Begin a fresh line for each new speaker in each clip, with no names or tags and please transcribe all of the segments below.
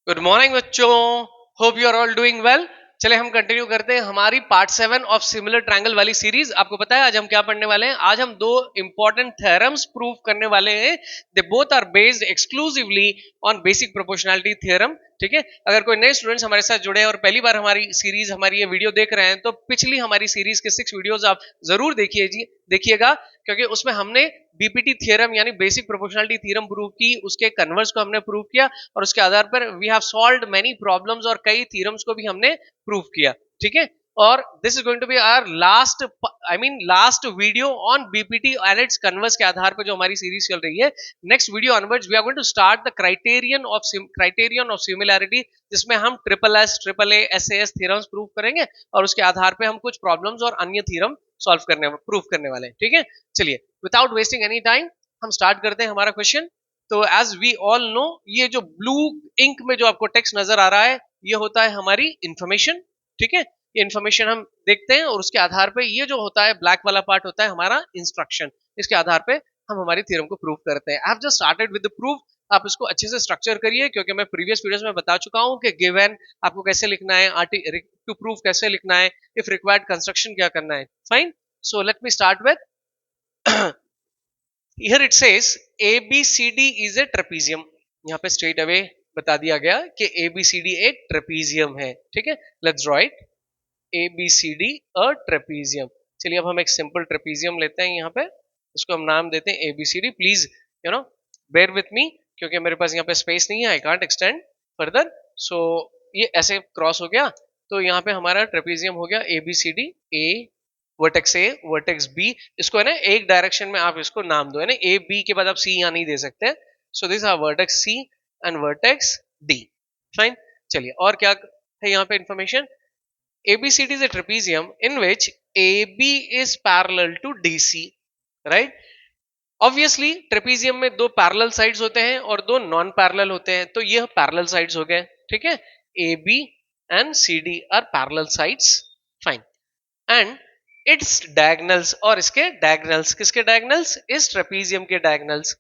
Good morning बच्चों, hope you are all doing well. चले हम कंटिन्यू करते हैं हमारी पार्ट 7 ऑफ सिमिलर ट्रायंगल वाली सीरीज। आपको पता है आज हम क्या पढ़ने वाले हैं? आज हम दो इंपॉर्टेंट थ्योरम्स प्रूव करने वाले हैं। They both are based exclusively on basic proportionality theorem. ठीक है, अगर कोई नए स्टूडेंट्स हमारे साथ जुड़े हैं और पहली बार हमारी सीरीज हमारी ये वीडियो देख रहे हैं तो पिछली हमारी सीरीज के 6 वीडियोस आप जरूर देखिएगा, क्योंकि उसमें हमने बीपीटी थ्योरम यानी बेसिक प्रोपोर्शनैलिटी थ्योरम प्रूव की, उसके कन्वर्स को हमने प्रूव किया और उसके आधार पर we have solved many problems और कई थ्योरम्स को भी हमने प्रूव किया। ठीक है, और this is going to be our last video on BPT and its converse के आधार पर जो हमारी सीरीज चल रही है। Next video onwards we are going to start the criterion of similarity, जिसमें हम triple S triple A S S theorems prove करेंगे और उसके आधार पर हम कुछ प्रॉब्लम्स और अन्य थ्योरम प्रूव करने वाले हैं। ठीक है, चलिए विदाउट वेस्टिंग एनी टाइम हम स्टार्ट करते हैं हमारा क्वेश्चन। तो एज वी ऑल नो, ये जो ब्लू इंक में जो आपको टेक्स्ट नजर आ रहा है ये होता है हमारी इंफॉर्मेशन। ठीक है, ये इंफॉर्मेशन हम देखते हैं और उसके आधार पे ये जो होता है ब्लैक वाला पार्ट होता है हमारा इंस्ट्रक्शन। इसके आधार पे हम हमारी थ्योरम को प्रूव करते हैं। I have just started with the proof. आप इसको अच्छे से स्ट्रक्चर करिए, क्योंकि मैं प्रीवियस वीडियोस में बता चुका हूं कि गिवन आपको कैसे लिखना है, टू प्रूफ कैसे लिखना है, इफ रिक्वायर्ड कंस्ट्रक्शन क्या करना है। Fine, so let me start with here it says ABCD is a trapezium। यहाँ पे स्ट्रेट अवे बता दिया गया कि ABCD एक ट्रेपीजियम है। ठीक है, let's draw it. ABCD a trapezium. चलिए अब हम एक सिंपल ट्रेपीजियम लेते हैं, यहाँ पे इसको हम नाम देते हैं ABCD। Please you know bear with me, क्योंकि मेरे पास यहाँ पे स्पेस नहीं है, I can't extend further. So ये ऐसे क्रॉस हो गया, तो यहाँ पे हमारा ट्रेपीजियम हो गया ABCD। A vertex A vertex B, इसको है ना एक डायरेक्शन में आप इसको नाम दो, है ना, ए बी के बाद आप सी यहाँ नहीं दे सकते। So this are vertex C and vertex D. Fine, चलिए और क्या है यहाँ पे information. ABCD is a trapezium in which AB is parallel to DC, right? Obviously trapezium में दो पैरेलल साइड्स होते हैं और दो नॉन पैरेलल होते हैं, तो ये पैरेलल साइड्स हो गए। ठीक है, AB and CD are parallel sides. Fine, and its diagonals, और इसके डायगनल्स, किसके डायगनल्स? इस ट्रेपीजियम के डायगनल्स।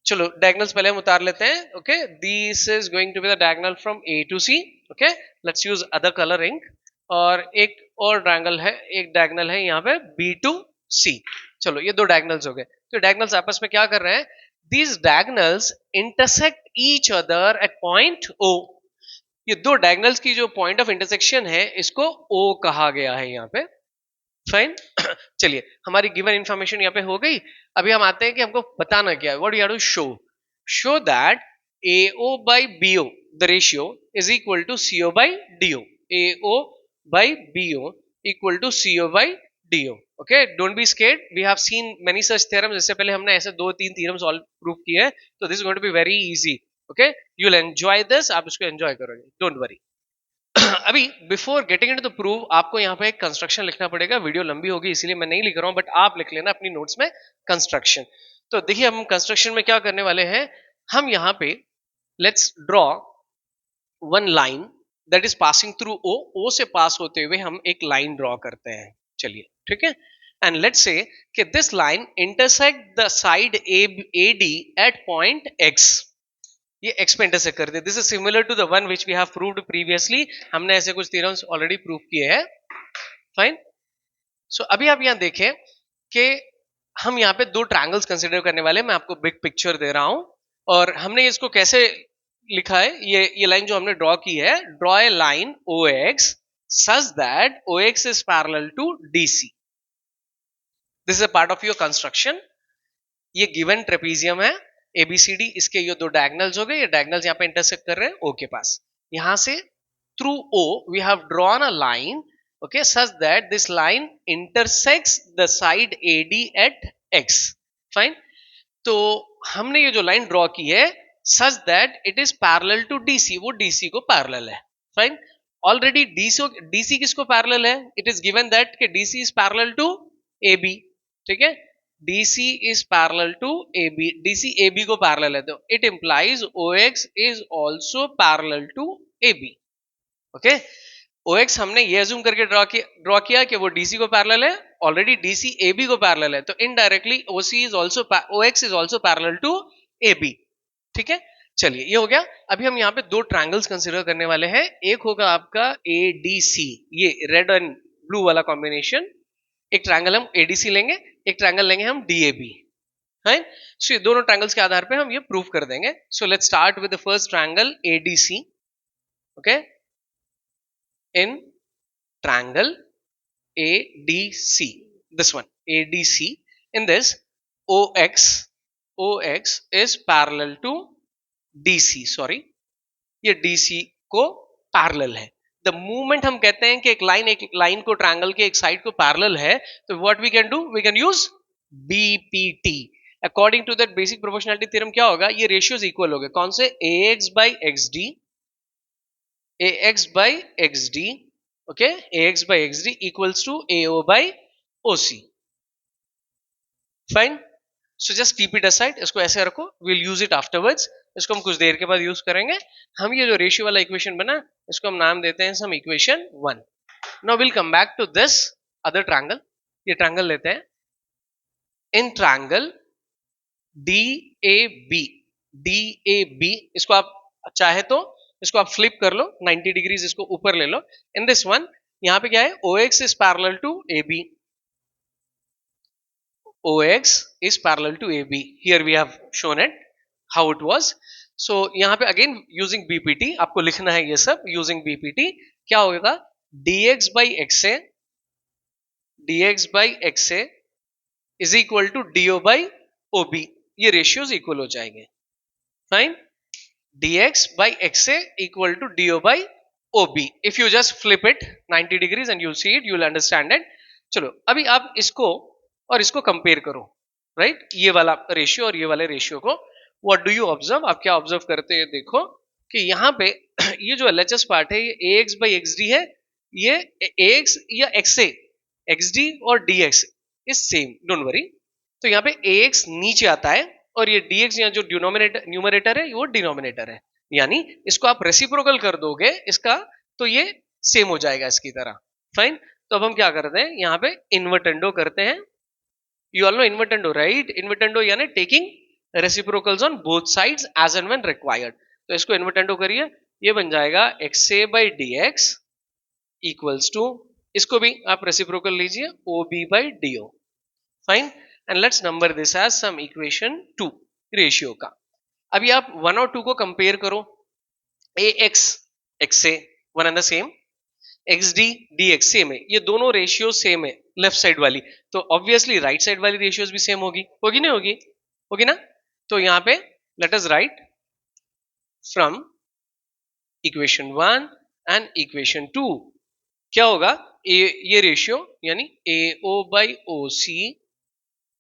चलो डायगनल्स पहले हम उतार लेते हैं। Okay, this is going to be the diagonal from A to C। Okay, let's use other colour ink. और एक और डायगनल है, एक डायगनल है यहाँ पे B to C। चलो ये दो डायगनल्स हो गए। तो डायगनल्स आपस में क्या कर रहे हैं? These diagonals intersect each other at point O। ये दो डायगनल्स की जो पॉइंट ऑफ इंटरसेक्शन है इसको O कहा गया है यहाँ पे। फाइन, चलिए हमारी गिवन इंफॉर्मेशन यहाँ पे हो गई। अभी हम आते हैं कि हमको बताना क्या है। What you have to show that AO by BO the ratio is equal to CO by DO। AO by BO equal to CO by DO। Okay, don't be scared, we have seen many such theorems. इससे पहले हमने ऐसे दो तीन theorems solve prove किए हैं, तो this is going to be very easy. Okay, you will enjoy this, आप इसको एंजॉय करोगे, डोंट वरी। अभी before getting into the proof आपको यहाँ पे एक कंस्ट्रक्शन लिखना पड़ेगा। वीडियो लंबी होगी इसीलिए मैं नहीं लिख रहा हूं, बट आप लिख लेना अपनी नोट्स में कंस्ट्रक्शन। तो देखिए हम कंस्ट्रक्शन में क्या करने वाले हैं। हम यहाँ पे let's draw one line that is passing through O। O से पास होते हुए हम एक लाइन ड्रॉ करते हैं। चलिए ठीक है, एंड लेट्स से कि this line intersect the side AD at point X। ये X पे इंटरसेक्ट कर दे। This is similar to the one which we have proved previously. हमने ऐसे कुछ थ्योरम्स ऑलरेडी प्रूव किए हैं। फाइन, सो अभी आप यहाँ देखें कि हम यहाँ पे दो ट्रायंगल्स कंसीडर करने वाले हैं। मैं आपको बिग पिक्चर दे रहा हूं और हमने इसको कैसे लिखा है। ये लाइन जो हमने ड्रॉ की है, draw a line OX such that OX is parallel to DC। This is a part of your construction. ये गिवन ट्रेपीजियम है ABCD, इसके ये दो डायगनल्स हो गए। ये डायगनल्स यहाँ पे इंटरसेक्ट कर रहे हैं O के पास। यहां से through O we have drawn a line, okay, such that this line intersects the side AD at X। Fine, तो हमने ये जो लाइन ड्रॉ की है such that it is parallel to DC, वो DC को पैरेलल है। फाइन, ऑलरेडी DC किसको पैरेलल है? इट इज गिवन दैट कि DC is parallel to AB। ठीक है, DC is parallel to AB, DC AB को पैरेलल है, तो it implies OX is also parallel to AB। Okay, OX हमने ये अज्यूम करके ड्रॉ किया कि वो DC को पैरेलल है, ऑलरेडी DC AB को पैरेलल है, तो indirectly OX is also parallel to AB। ठीक है, चलिए ये हो गया। अभी हम यहाँ पे दो ट्रायंगल्स कंसिडर करने वाले हैं। एक होगा आपका एडीसी, ये रेड एंड ब्लू वाला कॉम्बिनेशन। एक ट्रायंगल हम एडीसी लेंगे, एक ट्रायंगल लेंगे हम डीएबी, है। सो ये दोनों ट्रायंगल्स के आधार पे हम ये प्रूव कर देंगे। So let's start with the first triangle ADC. Okay, in triangle ADC, this one ADC, in this OX is parallel to DC, sorry, ये DC को पैरेलल है। द मूवमेंट हम कहते हैं कि एक लाइन को ट्रायंगल के एक साइड को पैरेलल है, तो what we can do, we can use BPT. According to that basic proportionality theorem क्या होगा, ये रेशियोज इक्वल हो गए कौन से, AX by XD, AX by XD, okay, AX by XD equals to AO by OC, fine. So just keep it aside, इसको ऐसे रखो, विल यूज इट आफ्टरवर्ड्स, इसको हम कुछ देर के बाद यूज करेंगे। हम ये जो रेशियो वाला इक्वेशन बना, इसको हम नाम देते हैं some equation 1। Now will come back to this other triangle. ये ट्रायंगल लेते हैं, इन ट्रायंगल DAB, DAB, इसको आप चाहे तो इसको आप फ्लिप कर लो 90 डिग्रीज, इसको ऊपर ले लो। इन दिस वन यहां पे क्या है, OX is parallel to AB, OX is parallel to AB. Here we have shown it how it was. So यहाँ पे again using BPT आपको लिखना है ये सब using BPT। क्या होगा, dx by xa, dx by xa is equal to do by OB, ये ratios equal हो जाएंगे, fine. dx by xa equal to do by OB, if you just flip it 90 degrees and you'll see it, you'll understand it। चलो अभी आप इसको और इसको compare करो, राइट, ये वाला रेशियो और ये वाले रेशियो को। व्हाट डू यू ऑब्जर्व, आप क्या ऑब्जर्व करते हैं, देखो कि यहाँ पे ये जो एलएचएस पार्ट है ये AX by XD है, ये AX या XA, XD और DX is same, don't worry. तो यहाँ पे AX नीचे आता है और ये DX यहाँ जो न्यूमरेटर है वो डिनोमिनेटर है, यानी इसको आप रेसिप्रोकल कर दोगे इसका, तो ये सेम हो जाएगा इसकी तरह, फाइन। तो अब हम क्या करते हैं, यहाँ पे इन्वर्टेंडो करते हैं। You all know invertendo, right? Invertendo यानी taking reciprocals on both sides as and when required। तो इसको invertendo करिए, ये बन जाएगा XA by DX equals to, इसको भी आप reciprocal लीजिए OB by DO, fine। And let's number this as some equation 2 ratio का। अभी आप 1 और 2 को कंपेयर करो, AX XA one and the same, XD DX same है, ये दोनों रेशियो सेम है लेफ्ट साइड वाली, तो ऑब्वियसली राइट साइड वाली रेशियोज भी सेम होगी, होगी नहीं होगी, होगी ना। तो यहां पे let us write from equation 1 and equation 2 क्या होगा, ये रेशियो यानी AO by OC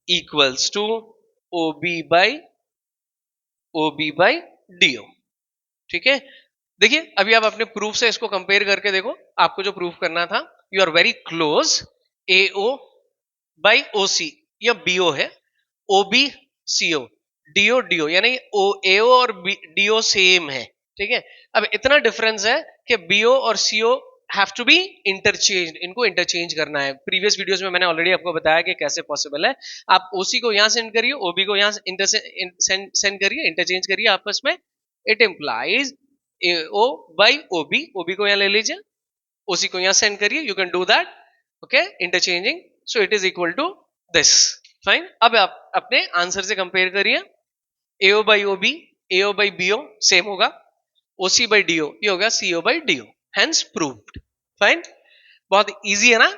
equals to OB by DO, ठीक है। देखिए अभी आप अपने प्रूफ से इसको कंपेयर करके देखो, आपको जो प्रूफ करना था, you are very close. AO by OC या BO है, OB CO, DO DO, यानी AO और DO सेम है, ठीक है। अब इतना डिफरेंस है कि BO और CO have to be interchange, इनको इंटरचेंज करना है। प्रीवियस वीडियोस में मैंने ऑलरेडी आपको बताया कि कैसे पॉसिबल है। आप OC को यहां सेंड करिए, OB को यहां सेंड करिए, इंटरचेंज करिए आपस में, it implies AO by OB, OB को यहां ले लीजिए, OC को यहां सेंड करिए, you can do that, okay, interchanging, so it is equal to this, fine. अब आप अपने आंसर से कंपेयर करिए, AO by OB, AO by BO same होगा, OC by DO ये होगा CO by DO, hence proved, fine. बहुत easy है ना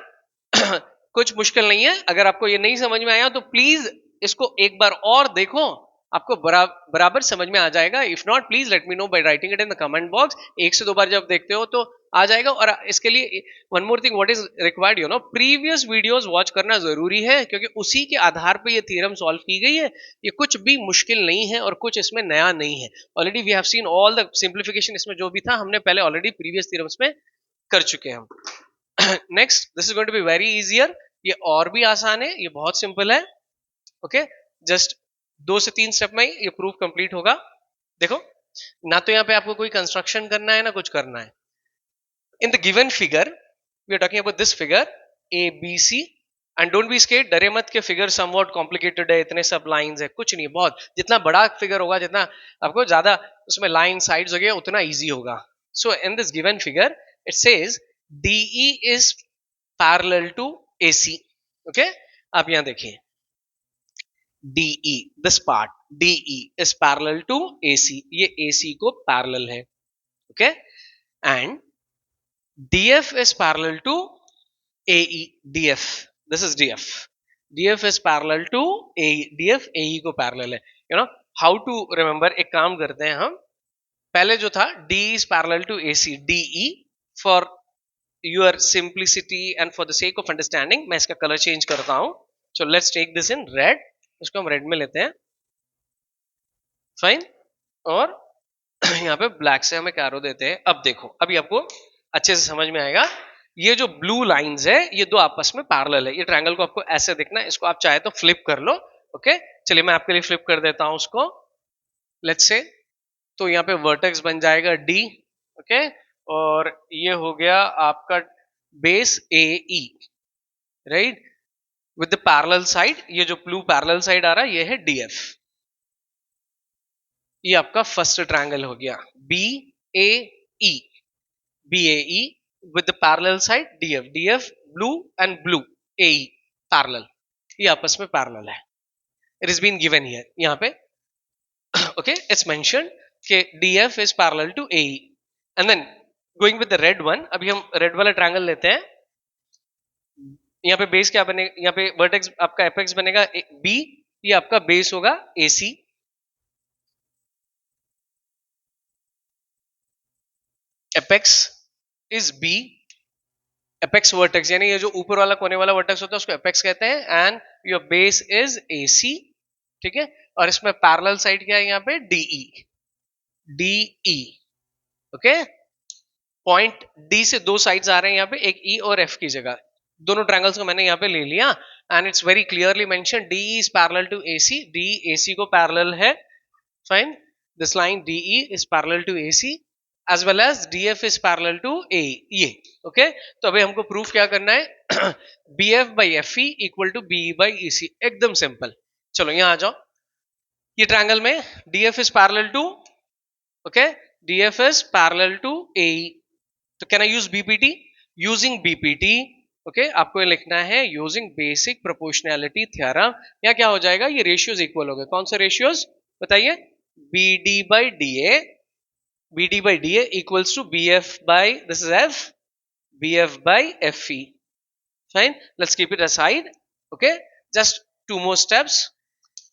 कुछ मुश्किल नहीं है। अगर आपको ये नहीं समझ में आया तो प्लीज इसको एक बार और देखो, आपको बराबर समझ में आ जाएगा। If not please let me know by writing it in the comment box. एक से दो बार जब देखते हो तो आ जाएगा। और इसके लिए one more thing what is required, you know, previous videos watch करना जरूरी है, क्योंकि उसी के आधार पे ये थ्योरम सॉल्व की गई है। ये कुछ भी मुश्किल नहीं है और कुछ इसमें नया नहीं है। Already we have seen all the simplification, इसमें जो भी था हमने पहले ऑलरेडी प्रीवियस थ्योरम्स में कर चुके हैं हम। Next, this is going to be very easier, ये और भी आसान है, ये बहुत सिंपल है, ओके। जस्ट 2 से 3 स्टेप में ये प्रूफ कंप्लीट होगा। देखो ना, तो यहाँ पे आपको कोई कंस्ट्रक्शन करना है ना कुछ करना है। In the given figure we are talking about this figure ABC, and don't be scared, डरे मत के फिगर समवॉट कॉम्प्लिकेटेड है, इतने सब लाइंस है, कुछ नहीं, बहुत जितना बड़ा फिगर होगा, जितना आपको ज्यादा उसमें लाइन साइड्स हो गया उतना इजी होगा. So in this given figure it says DE is parallel to AC. Okay, आप यहां देखिए DE, this part DE is parallel to AC, ये AC को पैरेलल है. Okay, and DF is parallel to AE. DF, this is DF. DF is parallel to AE. DF AE को parallel है. You know how to remember? एक काम करते हैं हम, पहले जो था D is parallel to AC. DE for your simplicity and for the sake of understanding मैं इसका color change करता हूं. So let's take this in red. इसको हम red में लेते हैं. Fine. और यहाँ पे ब्लैक से हम एक एरो देते हैं. अब देखो, अभी आपको अच्छे से समझ में आएगा. ये जो ब्लू लाइंस है ये दो आपस में पैरेलल है. ये ट्रायंगल को आपको ऐसे देखना है, इसको आप चाहे तो फ्लिप कर लो. ओके, चलिए मैं आपके लिए फ्लिप कर देता हूं उसको. लेट्स से, तो यहाँ पे वर्टेक्स बन जाएगा D. ओके, और ये हो गया आपका base AE, right, with the parallel side. ये जो ब्लू पैरेलल साइड आ रहा है ये है DF. ये आपका फर्स्ट ट्रायंगल हो गया BAE. BAE with the parallel side DF. DF blue and blue AE parallel. ये आपस में parallel है. It is been given here. यहाँ पे okay, it's mentioned कि DF is parallel to AE. And then going with the red one, अभी हम red वाला triangle लेते हैं. यहाँ पे base क्या बनेगा? यहाँ पे vertex आपका apex बनेगा B. ये आपका base होगा AC. Apex is B. Apex vertex यानी ये जो ऊपर वाला कोने वाला वर्टेक्स होता है उसको एपेक्स कहते हैं. And your base is AC. ठीक है, और इसमें पैरेलल साइड क्या है यहाँ पे? DE. DE. Okay, point D से दो साइड्स आ रहे हैं यहाँ पे, एक E और F की जगह. दोनों ट्रायंगल्स को मैंने यहाँ पे ले लिया and it's very clearly mention DE is parallel to AC. DE AC को पैरेलल है. Fine, this line DE is parallel to AC as well as DF is parallel to A. ये ओके, तो अभी हमको प्रूफ क्या करना है? BF by FE equal to BE by EC. एकदम सिंपल. चलो यहां आ जाओ. ये ट्रायंगल में DF is parallel to, okay, DF is parallel to AE. तो can I use BPT? Using BPT, okay, आपको ये लिखना है यूजिंग बेसिक प्रोपोर्शनैलिटी थ्योरम. यहाँ क्या हो जाएगा? ये रेशियोज इक्वल हो गए. कौन से रेशियोज बताइए? BD by DA. BD by DA equals to BF by, this is F, BF by FE. Fine, let's keep it aside. Okay, just two more steps.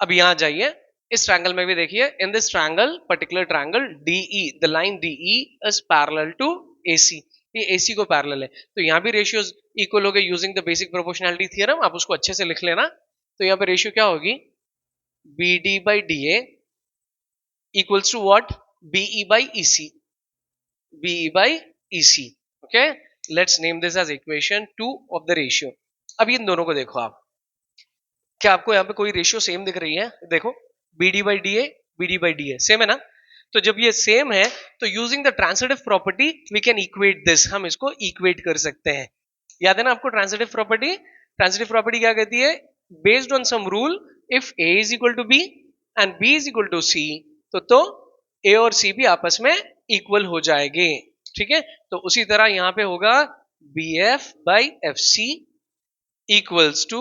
अब यहां जाइए, इस ट्रायंगल में भी देखिए, in this triangle, particular triangle DE, the line DE is parallel to AC. ये AC को parallel है. तो यहाँ भी रेशियोज इक्वल हो गए using the basic proportionality theorem. आप उसको अच्छे से लिख लेना. तो यहाँ पे रेशियो क्या होगी? BD by DA equals to what? BE by EC. BE by EC. Okay, let's name this as equation 2 of the ratio. अब इन दोनों को देखो आप, क्या आपको यहाँ पे कोई रेशियो सेम दिख रही है? देखो, BD by DA, BD by DA same है ना? तो जब ये सेम है तो using the transitive property we can equate this. हम इसको इक्वेट कर सकते हैं. याद है ना आपको ट्रांसिटिव प्रॉपर्टी? ट्रांसिटिव प्रॉपर्टी क्या कहती है? Based on some rule, if A is equal to B and B is equal to C, तो A और C भी आपस में इक्वल हो जाएंगे. ठीक है, तो उसी तरह यहां पे होगा BF by FC equals to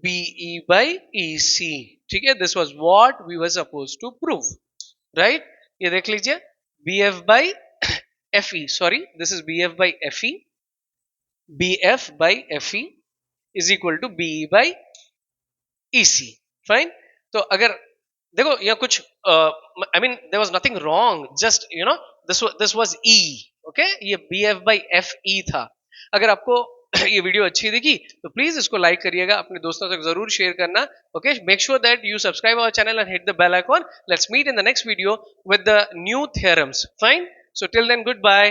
BE by EC. ठीक है, this was what we were supposed to prove, right? ये देख लीजिए, BF by FE, sorry, this is BF by FE. BF by FE is equal to BE by EC. Fine, तो अगर देखो यहाँ कुछ I mean there was nothing wrong, just you know this was E. Okay, ये BF by FE था. अगर आपको ये वीडियो अच्छी दिखी तो प्लीज इसको लाइक करिएगा, अपने दोस्तों तक जरूर शेयर करना. Okay, make sure that you subscribe our channel and hit the bell icon. Let's meet in the next video with the new theorems. Fine, so till then, good bye.